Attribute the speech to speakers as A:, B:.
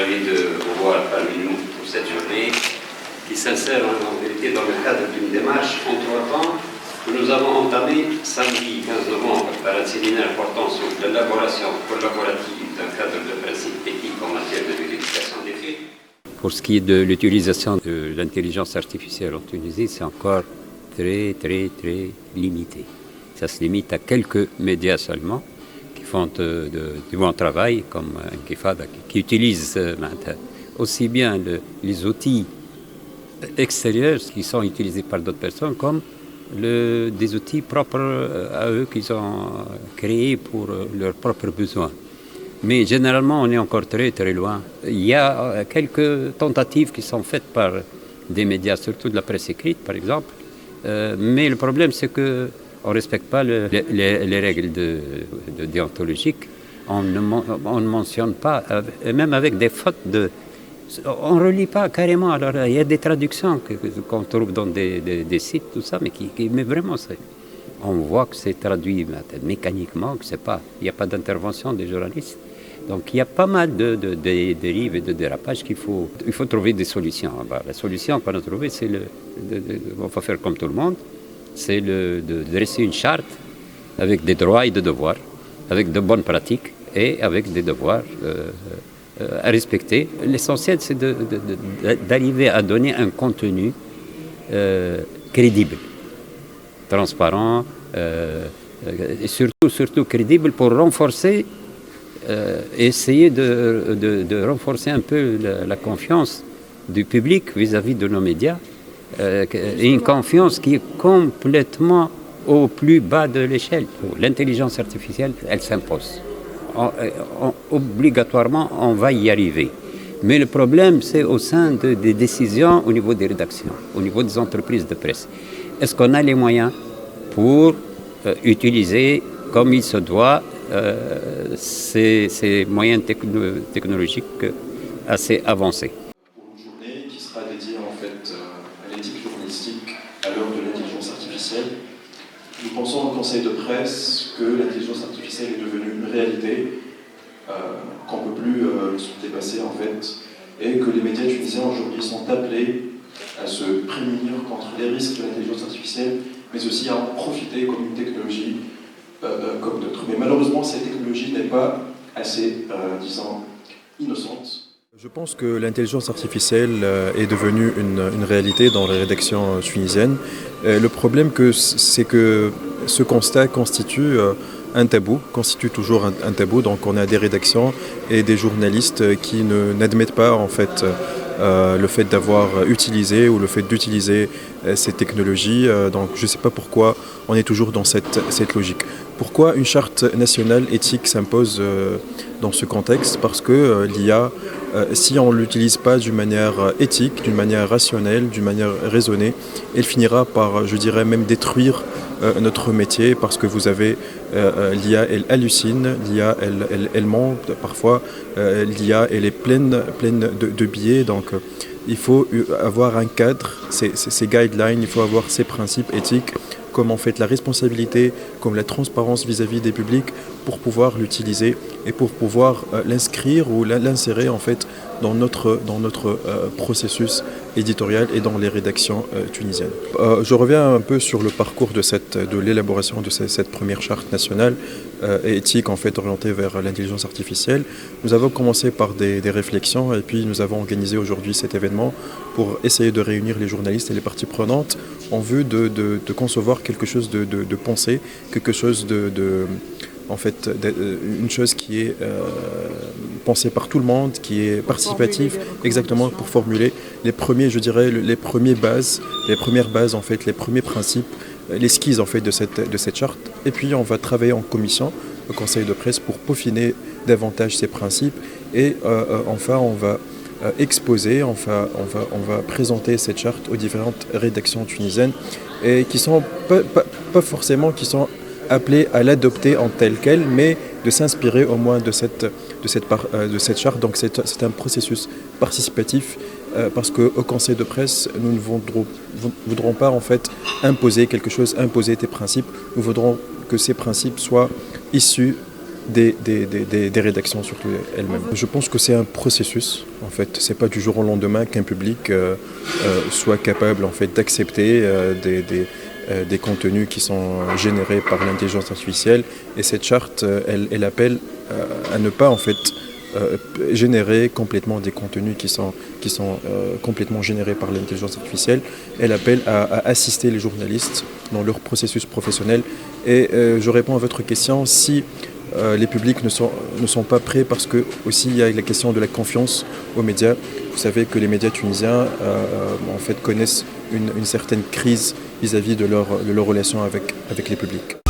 A: ravi de vous voir parmi nous pour cette journée qui s'insère en vérité dans le cadre d'une démarche entreprendre que nous avons entamée samedi 15 novembre par un séminaire portant sur l'élaboration collaborative d'un cadre de principes éthiques en matière de vérification des faits. Pour ce qui est de l'utilisation de l'intelligence artificielle en Tunisie, c'est encore très limité. Ça se limite à quelques médias seulement qui font du bon travail, comme Intifada, qui utilisent aussi bien les outils extérieurs qui sont utilisés par d'autres personnes, comme des outils propres à eux qu'ils ont créés pour leurs propres besoins. Mais généralement, on est encore très loin. Il y a quelques tentatives qui sont faites par des médias, surtout de la presse écrite, par exemple. Mais le problème, c'est qu'on ne respecte pas les règles déontologiques. On ne mentionne pas, même avec des fautes on ne relit pas carrément. Alors, il y a des traductions qu'on trouve dans des sites, tout ça, mais vraiment, on voit que c'est traduit mécaniquement, que il n'y a pas d'intervention des journalistes. Donc il y a pas mal de dérives et de dérapages il faut trouver des solutions. La solution qu'on a trouvée, c'est on va faire comme tout le monde, c'est de dresser une charte avec des droits et des devoirs, avec de bonnes pratiques et avec des devoirs à respecter. L'essentiel, c'est d'arriver à donner un contenu crédible, transparent et surtout crédible pour renforcer essayer de renforcer un peu la confiance du public vis-à-vis de nos médias, et une confiance qui est complètement au plus bas de l'échelle. L'intelligence artificielle, elle s'impose. Obligatoirement, on va y arriver. Mais le problème, c'est au sein des décisions au niveau des rédactions, au niveau des entreprises de presse. Est-ce qu'on a les moyens pour utiliser comme il se doit ces moyens technologiques assez avancés?
B: Pour une journée qui sera dédiée en fait à l'éthique journalistique à l'heure de l'intelligence artificielle, nous pensons au Conseil de presse que l'intelligence artificielle est devenue une réalité, qu'on ne peut plus se dépasser en fait, et que les médias tunisiens aujourd'hui sont appelés à se prémunir contre les risques de l'intelligence artificielle, mais aussi à en profiter comme une technologie comme d'autres. Mais malheureusement, cette technologie n'est pas assez, innocente.
C: Je pense que l'intelligence artificielle est devenue une réalité dans les rédactions tunisiennes. Le problème, c'est que ce constat constitue un tabou, constitue toujours un tabou. Donc on a des rédactions et des journalistes qui n'admettent pas en fait le fait d'avoir utilisé ou le fait d'utiliser ces technologies. Donc je ne sais pas pourquoi on est toujours dans cette logique. Pourquoi une charte nationale éthique s'impose dans ce contexte? Parce que l'IA, si on ne l'utilise pas d'une manière éthique, d'une manière rationnelle, d'une manière raisonnée, elle finira par, je dirais, même détruire notre métier, parce que vous avez l'IA, elle hallucine, l'IA, elle ment parfois, l'IA, elle est pleine de biais, donc il faut avoir un cadre, ces guidelines, il faut avoir ces principes éthiques, comme en fait la responsabilité, comme la transparence vis-à-vis des publics, pour pouvoir l'utiliser et pour pouvoir l'inscrire ou l'insérer en fait dans notre processus éditorial et dans les rédactions tunisiennes. Je reviens un peu sur le parcours de l'élaboration de cette première charte nationale et éthique en fait orientée vers l'intelligence artificielle. Nous avons commencé par des réflexions et puis nous avons organisé aujourd'hui cet événement pour essayer de réunir les journalistes et les parties prenantes en vue de concevoir quelque chose de pensé, quelque chose en fait, une chose qui est pensée par tout le monde, qui est participative, exactement, pour formuler les premières bases, en fait, les premiers principes, l'esquisse en fait de cette charte. Et puis on va travailler en commission au Conseil de presse pour peaufiner davantage ces principes. Et enfin, on va exposer, on va présenter cette charte aux différentes rédactions tunisiennes et qui sont pas forcément qui sont appelés à l'adopter en telle qu'elle, mais de s'inspirer au moins de cette charte. Donc c'est un processus participatif parce qu'au Conseil de presse, nous ne voudrons pas en fait imposer quelque chose, imposer des principes. Nous voudrons que ces principes soient issus des rédactions, surtout elles-mêmes. Je pense que c'est un processus, en fait. C'est pas du jour au lendemain qu'un public soit capable, en fait, d'accepter des contenus qui sont générés par l'intelligence artificielle. Et cette charte, elle appelle à ne pas, en fait, générer complètement des contenus qui sont complètement générés par l'intelligence artificielle. Elle appelle à assister les journalistes dans leur processus professionnel. Et je réponds à votre question, si les publics ne sont pas prêts, parce que aussi il y a la question de la confiance aux médias. Vous savez que les médias tunisiens en fait connaissent une certaine crise vis-à-vis de leur relation avec les publics.